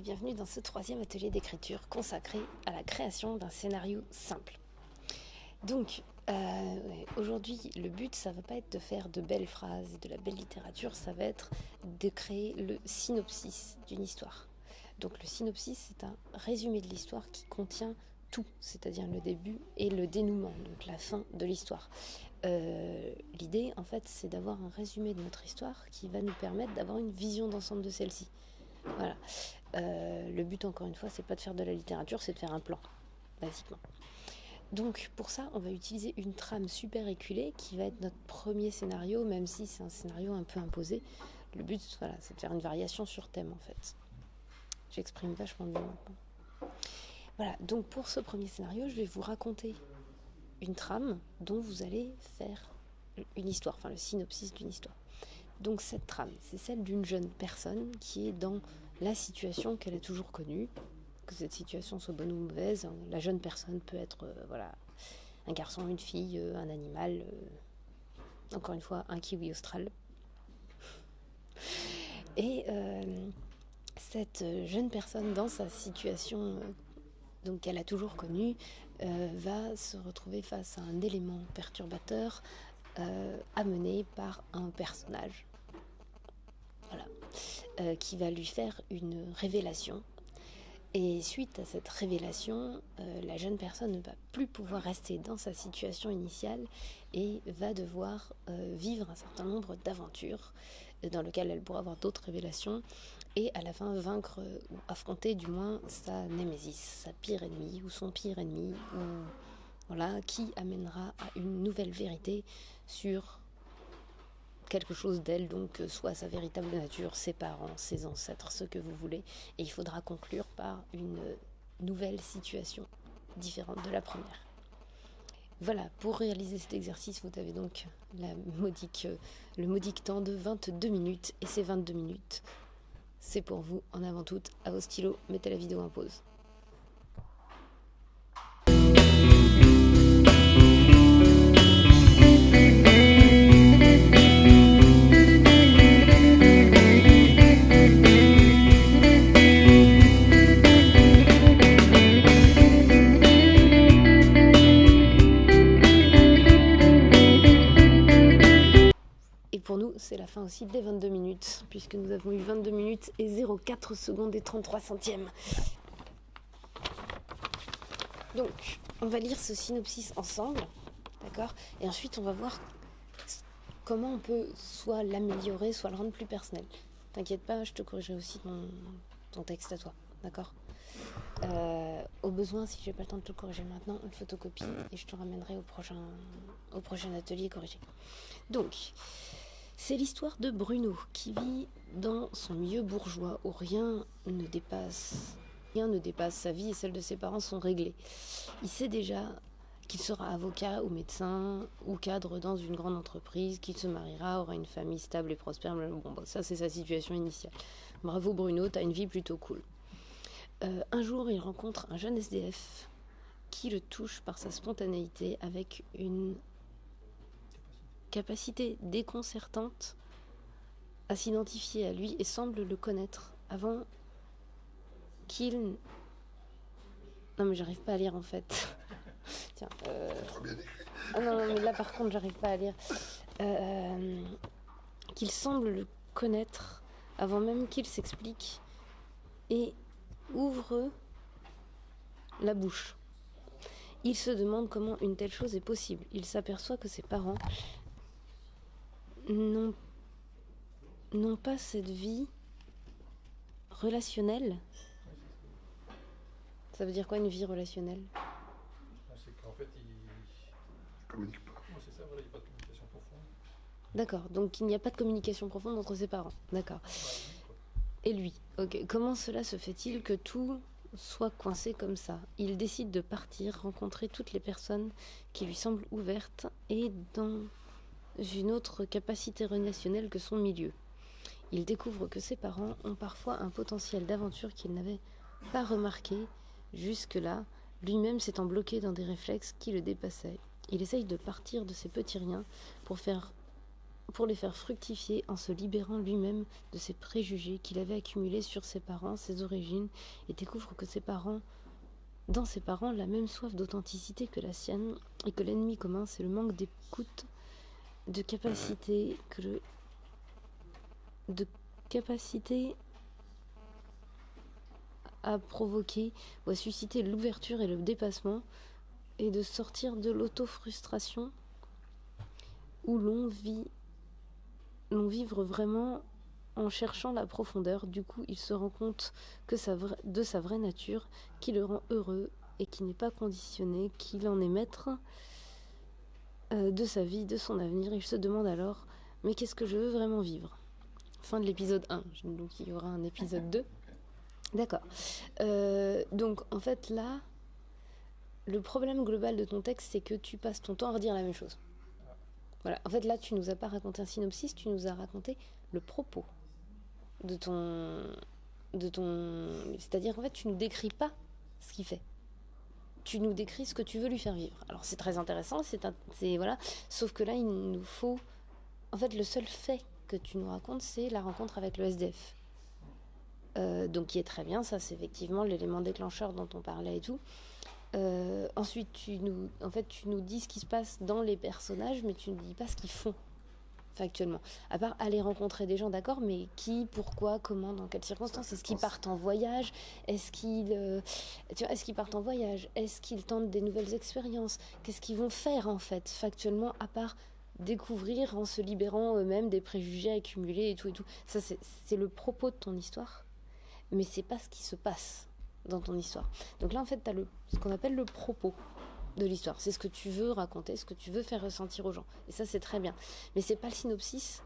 bienvenue dans ce 3e atelier d'écriture consacré à la création d'un scénario simple. Donc, aujourd'hui, le but, ça va pas être de faire de belles phrases et de la belle littérature, ça va être de créer le synopsis d'une histoire. Donc le synopsis, c'est un résumé de l'histoire qui contient tout, c'est-à-dire le début et le dénouement, donc la fin de l'histoire. L'idée, en fait, c'est d'avoir un résumé de notre histoire qui va nous permettre d'avoir une vision d'ensemble de celle-ci. Voilà. Le but, encore une fois, c'est pas de faire de la littérature, c'est de faire un plan, basiquement. Donc, pour ça, on va utiliser une trame super éculée qui va être notre premier scénario, même si c'est un scénario un peu imposé. Le but, voilà, c'est de faire une variation sur thème, en fait. J'exprime vachement bien maintenant. Voilà, donc pour ce premier scénario, je vais vous raconter une trame dont vous allez faire une histoire, enfin le synopsis d'une histoire. Donc cette trame, c'est celle d'une jeune personne qui est dans la situation qu'elle a toujours connue, que cette situation soit bonne ou mauvaise. La jeune personne peut être voilà, un garçon, une fille, un animal, encore une fois un kiwi austral. Et cette jeune personne dans sa situation donc qu'elle a toujours connue va se retrouver face à un élément perturbateur amené par un personnage. Voilà, qui va lui faire une révélation. Et suite à cette révélation, la jeune personne ne va plus pouvoir rester dans sa situation initiale et va devoir vivre un certain nombre d'aventures dans lesquelles elle pourra avoir d'autres révélations et à la fin vaincre ou affronter du moins sa némésis, sa pire ennemie ou son pire ennemi, ou voilà, qui amènera à une nouvelle vérité sur quelque chose d'elle, donc soit sa véritable nature, ses parents, ses ancêtres, ce que vous voulez, et il faudra conclure par une nouvelle situation différente de la première. Voilà, pour réaliser cet exercice, vous avez donc le modique temps de 22 minutes, et ces 22 minutes, c'est pour vous, en avant tout, à vos stylos, mettez la vidéo en pause. Pour nous, c'est la fin aussi des 22 minutes, puisque nous avons eu 22 minutes et 0,4 secondes et 33 centièmes. Donc, on va lire ce synopsis ensemble, d'accord ? Et ensuite, on va voir comment on peut soit l'améliorer, soit le rendre plus personnel. T'inquiète pas, je te corrigerai aussi ton texte à toi, d'accord ? Au besoin, si j'ai pas le temps de te le corriger maintenant, on le photocopie et je te ramènerai au prochain atelier corrigé. Donc, c'est l'histoire de Bruno qui vit dans son milieu bourgeois où rien ne dépasse sa vie et celle de ses parents sont réglées. Il sait déjà qu'il sera avocat ou médecin ou cadre dans une grande entreprise, qu'il se mariera, aura une famille stable et prospère. Bon, ça c'est sa situation initiale. Bravo Bruno, t'as une vie plutôt cool. Un jour, il rencontre un jeune SDF qui le touche par sa spontanéité avec une capacité déconcertante à s'identifier à lui et semble le connaître avant qu'il... Non mais j'arrive pas à lire en fait. Tiens, Ah non, mais là par contre j'arrive pas à lire. Qu'il semble le connaître avant même qu'il s'explique et ouvre la bouche. Il se demande comment une telle chose est possible. Il s'aperçoit que ses parents n'ont pas cette vie relationnelle. Ça veut dire quoi une vie relationnelle ? C'est qu'en fait, ils communiquent pas. Non, c'est ça, voilà, il n'y a pas de communication profonde. D'accord, donc il n'y a pas de communication profonde entre ses parents. D'accord. Et lui, ok. Comment cela se fait-il que tout soit coincé comme ça ? Il décide de partir, rencontrer toutes les personnes qui lui semblent ouvertes et dans une autre capacité relationnelle que son milieu. Il découvre que ses parents ont parfois un potentiel d'aventure qu'il n'avait pas remarqué jusque-là, lui-même s'étant bloqué dans des réflexes qui le dépassaient. Il essaye de partir de ses petits riens pour faire pour les faire fructifier en se libérant lui-même de ses préjugés qu'il avait accumulés sur ses parents, ses origines, et découvre que dans ses parents, la même soif d'authenticité que la sienne, et que l'ennemi commun, c'est le manque d'écoute, de capacité à provoquer ou à susciter l'ouverture et le dépassement, et de sortir de l'auto-frustration où l'on vivre vraiment en cherchant la profondeur. Du coup, il se rend compte que de sa vraie nature, qui le rend heureux et qui n'est pas conditionné, qu'il en est maître de sa vie, de son avenir. Il se demande alors, mais qu'est-ce que je veux vraiment vivre ? Fin de l'épisode 1, donc il y aura un épisode 2. D'accord. Donc en fait là, le problème global de ton texte, c'est que tu passes ton temps à redire la même chose. Voilà. En fait là, tu nous as pas raconté un synopsis, tu nous as raconté le propos de ton... C'est-à-dire en fait, tu nous décris pas ce qu'il fait. Tu nous décris ce que tu veux lui faire vivre. Alors c'est très intéressant, voilà. Sauf que là, il nous faut... En fait, le seul fait que tu nous racontes, c'est la rencontre avec le SDF. Donc qui est très bien, ça c'est effectivement l'élément déclencheur dont on parlait et tout. Ensuite, tu nous dis ce qui se passe dans les personnages, mais tu ne dis pas ce qu'ils font factuellement. À part aller rencontrer des gens, d'accord, mais qui, pourquoi, comment, dans quelles circonstances ? Est-ce qu'ils partent en voyage ? Est-ce qu'ils partent en voyage ? Est-ce qu'ils tentent des nouvelles expériences ? Qu'est-ce qu'ils vont faire en fait, factuellement, à part découvrir en se libérant eux-mêmes des préjugés accumulés et tout et tout. Ça c'est le propos de ton histoire, mais c'est pas ce qui se passe dans ton histoire. Donc là en fait t'as ce qu'on appelle le propos de l'histoire, c'est ce que tu veux raconter, ce que tu veux faire ressentir aux gens, et ça c'est très bien, mais c'est pas le synopsis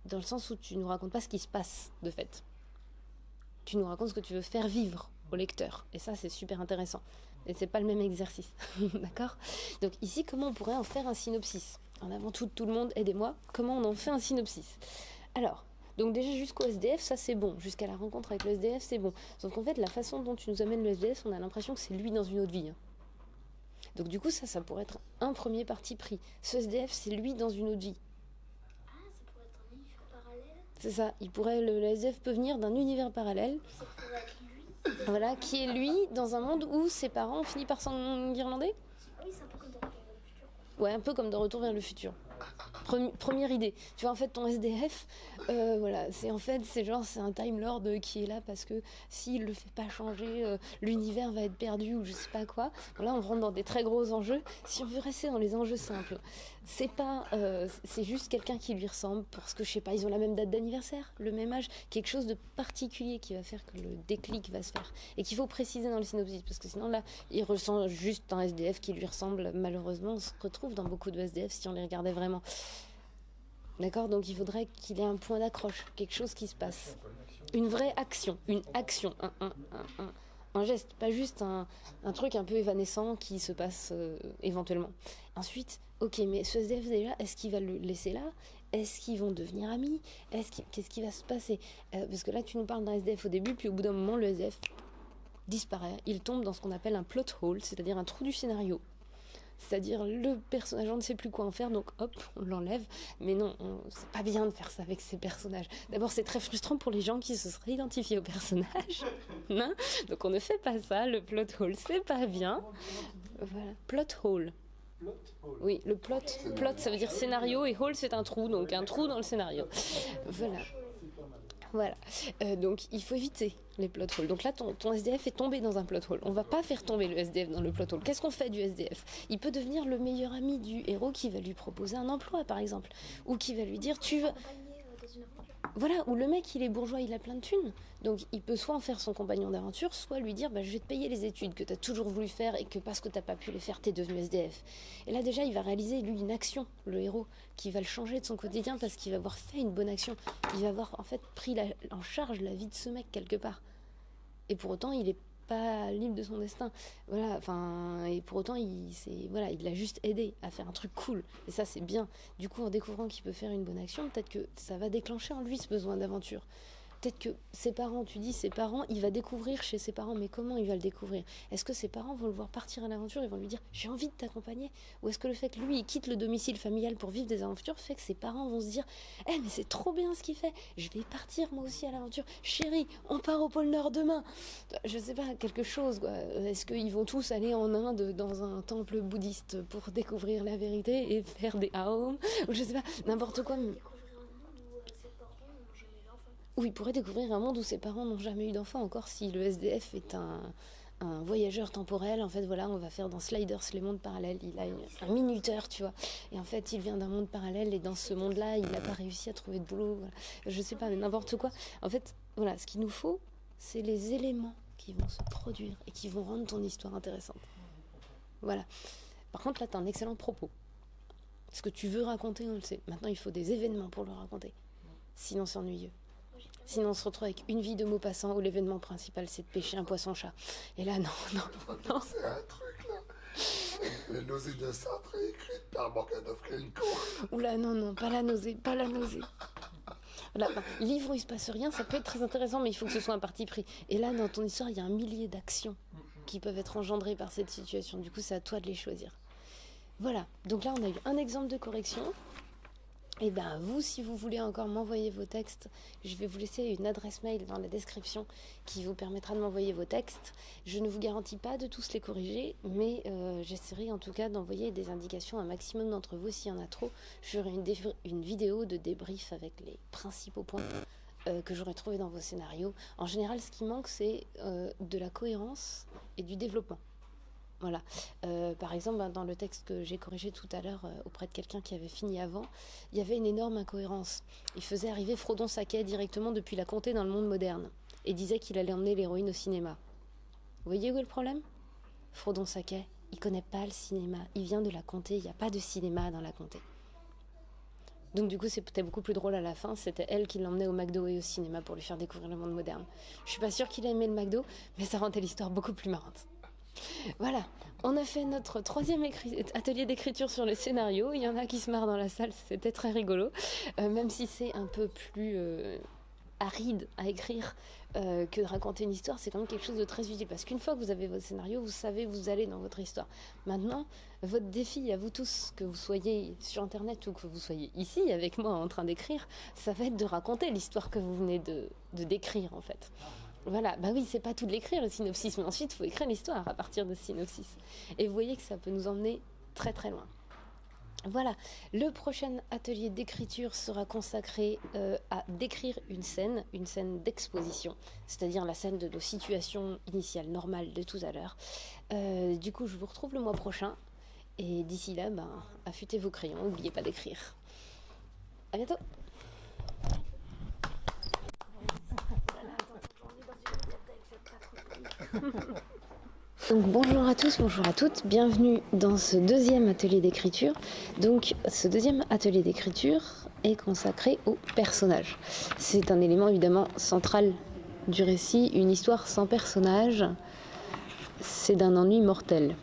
dans le sens où tu nous racontes pas ce qui se passe de fait, tu nous racontes ce que tu veux faire vivre au lecteur, et ça c'est super intéressant, et c'est pas le même exercice. D'accord ? Donc ici, comment on pourrait en faire un synopsis ? En avant tout le monde, aidez-moi, comment on en fait un synopsis ? Alors, donc déjà jusqu'au SDF, ça c'est bon. Jusqu'à la rencontre avec le SDF, c'est bon. Sauf qu'en fait, la façon dont tu nous amènes le SDF, on a l'impression que c'est lui dans une autre vie. Donc du coup, ça pourrait être un premier parti pris. Ce SDF, c'est lui dans une autre vie. Ah, ça pourrait être un univers parallèle. C'est ça, le SDF peut venir d'un univers parallèle. Ça pourrait être lui. Voilà, qui est lui dans un monde où ses parents ont fini par s'enguirlander. Ah oui, c'est un peu comme dans Retour vers le futur. Ouais, un peu comme dans Retour vers le futur. Première idée. Tu vois, en fait, ton SDF, voilà, c'est un Time Lord qui est là parce que s'il le fait pas changer, l'univers va être perdu ou je sais pas quoi. Là, on rentre dans des très gros enjeux. Si on veut rester dans les enjeux simples, c'est juste quelqu'un qui lui ressemble parce que, je sais pas, ils ont la même date d'anniversaire, le même âge, quelque chose de particulier qui va faire que le déclic va se faire et qu'il faut préciser dans le synopsis parce que sinon, là, il ressent juste un SDF qui lui ressemble. Malheureusement, on se retrouve dans beaucoup de SDF si on les regardait vraiment. D'accord ? Donc il faudrait qu'il ait un point d'accroche, quelque chose qui se passe. Une vraie action, un geste, pas juste un truc un peu évanescent qui se passe éventuellement. Ensuite, ok, mais ce SDF déjà, est-ce qu'il va le laisser là ? Est-ce qu'ils vont devenir amis ? Qu'est-ce qui va se passer ? Parce que là, tu nous parles d'un SDF au début, puis au bout d'un moment, le SDF disparaît. Il tombe dans ce qu'on appelle un plot hole, c'est-à-dire un trou du scénario. C'est-à-dire le personnage, on ne sait plus quoi en faire, donc hop, on l'enlève. Mais non, c'est pas bien de faire ça avec ces personnages. D'abord, c'est très frustrant pour les gens qui se seraient identifiés au personnage. Hein ? Donc on ne fait pas ça, le plot hole, c'est pas bien. Voilà, plot hole. Oui, le plot, ça veut dire scénario, et hole, c'est un trou, donc un trou dans le scénario. Voilà. Donc il faut éviter les plot holes. Donc là, ton SDF est tombé dans un plot hole. On va pas faire tomber le SDF dans le plot hole. Qu'est-ce qu'on fait du SDF ? Il peut devenir le meilleur ami du héros qui va lui proposer un emploi, par exemple. Ou qui va lui dire, tu veux... Voilà, ou le mec, il est bourgeois, il a plein de thunes. Donc il peut soit en faire son compagnon d'aventure, soit lui dire, je vais te payer les études que tu as toujours voulu faire et que parce que tu n'as pas pu les faire, tu es devenu SDF. Et là déjà, il va réaliser, lui, une action, le héros, qui va le changer de son quotidien parce qu'il va avoir fait une bonne action. Il va avoir en fait pris en charge la vie de ce mec quelque part. Et pour autant, il est pas libre de son destin. Voilà, et pour autant, il l'a juste aidé à faire un truc cool. Et ça, c'est bien. Du coup, en découvrant qu'il peut faire une bonne action, peut-être que ça va déclencher en lui ce besoin d'aventure. peut-être que ses parents, tu dis ses parents, il va découvrir chez ses parents, mais comment il va le découvrir? Est-ce que ses parents vont le voir partir à l'aventure, ils vont lui dire j'ai envie de t'accompagner? Ou est-ce que le fait que lui il quitte le domicile familial pour vivre des aventures fait que ses parents vont se dire mais c'est trop bien ce qu'il fait, je vais partir moi aussi à l'aventure, chérie, on part au pôle Nord demain, je sais pas, quelque chose quoi. Est-ce qu'ils vont tous aller en Inde dans un temple bouddhiste pour découvrir la vérité et faire des Aum, ou je sais pas, n'importe quoi, mais... Ou il pourrait découvrir un monde où ses parents n'ont jamais eu d'enfant, encore si le SDF est un voyageur temporel. En fait, voilà, on va faire dans Sliders les mondes parallèles. Il a un minuteur, tu vois. Et en fait, il vient d'un monde parallèle et dans ce monde-là, il n'a pas réussi à trouver de boulot. Voilà. Je sais pas, mais n'importe quoi. En fait, voilà, ce qu'il nous faut, c'est les éléments qui vont se produire et qui vont rendre ton histoire intéressante. Voilà. Par contre, là, tu as un excellent propos. Ce que tu veux raconter, on le sait. Maintenant, il faut des événements pour le raconter. Sinon, c'est ennuyeux. Sinon, on se retrouve avec une vie de Maupassant où l'événement principal, c'est de pêcher un poisson-chat. Et là, non. C'est un truc, là. Les nausées de Sartre écrites par Morganov Krenko. Oula, non, pas la nausée. Voilà, livre où il se passe rien, ça peut être très intéressant, mais il faut que ce soit un parti pris. Et là, dans ton histoire, il y a un millier d'actions qui peuvent être engendrées par cette situation. Du coup, c'est à toi de les choisir. Voilà, donc là, on a eu un exemple de correction. Et bien vous, si vous voulez encore m'envoyer vos textes, je vais vous laisser une adresse mail dans la description qui vous permettra de m'envoyer vos textes. Je ne vous garantis pas de tous les corriger, mais j'essaierai en tout cas d'envoyer des indications à un maximum d'entre vous. S'il y en a trop, je ferai une vidéo de débrief avec les principaux points que j'aurais trouvé dans vos scénarios. En général, ce qui manque, c'est de la cohérence et du développement. Voilà. Par exemple, dans le texte que j'ai corrigé tout à l'heure auprès de quelqu'un qui avait fini avant, il y avait une énorme incohérence. Il faisait arriver Frodon Saquet directement depuis la comté dans le monde moderne et disait qu'il allait emmener l'héroïne au cinéma. Vous voyez où est le problème? Frodon Saquet, il connaît pas le cinéma. Il vient de la comté, il n'y a pas de cinéma dans la comté. Donc du coup, c'était beaucoup plus drôle à la fin. C'était elle qui l'emmenait au McDo et au cinéma pour lui faire découvrir le monde moderne. Je suis pas sûre qu'il a aimé le McDo, mais ça rendait l'histoire beaucoup plus marrante. Voilà, on a fait notre 3e atelier d'écriture sur le scénario. Il y en a qui se marrent dans la salle, c'était très rigolo. Même si c'est un peu plus aride à écrire que de raconter une histoire, c'est quand même quelque chose de très utile. Parce qu'une fois que vous avez votre scénario, vous savez où vous allez dans votre histoire. Maintenant, votre défi à vous tous, que vous soyez sur Internet ou que vous soyez ici avec moi en train d'écrire, ça va être de raconter l'histoire que vous venez de décrire en fait. Voilà, bah oui, c'est pas tout de l'écrire le synopsis, mais ensuite il faut écrire l'histoire à partir de ce synopsis. Et vous voyez que ça peut nous emmener très très loin. Voilà, le prochain atelier d'écriture sera consacré à décrire une scène d'exposition, c'est-à-dire la scène de nos situations initiales normales de tout à l'heure. Du coup, je vous retrouve le mois prochain, et d'ici là, affûtez vos crayons, n'oubliez pas d'écrire. À bientôt. Donc bonjour à tous, bonjour à toutes, bienvenue dans ce 2e atelier d'écriture. Donc ce 2e atelier d'écriture est consacré aux personnages. C'est un élément évidemment central du récit. Une histoire sans personnage, c'est d'un ennui mortel.